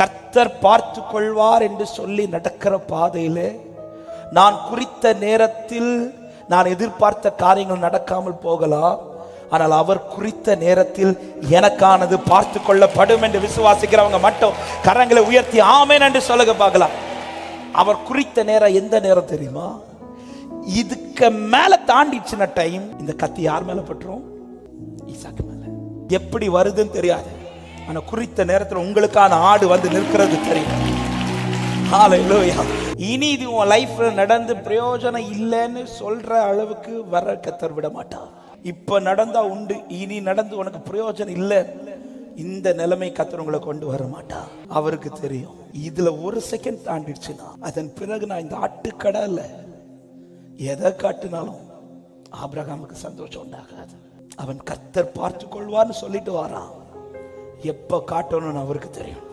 கர்த்தர் பார்த்து கொள்வார் என்று சொல்லி நடக்கிற பாதையிலே நான் குறித்த நேரத்தில் நான் எதிர்பார்த்த காரியங்கள் நடக்காமல் போகலாம். ஆனால் அவர் குறித்த நேரத்தில் எனக்கானது பார்த்து கொள்ளப்படும் என்று விசுவாசிக்கிறவங்க மட்டும் கரங்களை உயர்த்தி ஆமென் என்று சொல்லுங்க பார்க்கலாம். அவர் குறித்த நேரம் எந்த நேரம் தெரியுமா? இதுக்கு மேல தாண்டிச்சுன டைம் இந்த கத்தி யார் மேல பட்டுரும்? ஈசாக்கு மேல. எப்படி வருதுன்னு தெரியாது, ஆனா குறித்த நேரத்தில் உங்களுக்கான ஆடு வந்து நிற்கிறது தெரியும். ஹல்லேலூயா. இனி இது உன் லைஃப்ல நடந்து பிரயோஜனம் இல்லைன்னு சொல்ற அளவுக்கு வர கர்த்தர் விட மாட்டார். இப்ப நடந்தா உண்டு, இனி நடந்து உனக்கு பிரயோஜனம் இல்லை, இந்த நிலைமை கர்த்தர் உங்களை கொண்டு வர மாட்டார். அவருக்கு தெரியும். இதுல ஒரு செகண்ட் தாண்டிடுச்சுன்னா அதன் பிறகு நான் இந்த ஆட்டுக்கடல்ல எதை காட்டினாலும் ஆபிரகாமுக்கு சந்தோஷம் உண்டாகாது. அவன் கர்த்தர் பார்த்து கொள்வான்னு சொல்லிட்டு வாரான். எப்ப காட்டணும்னு அவருக்கு தெரியும்.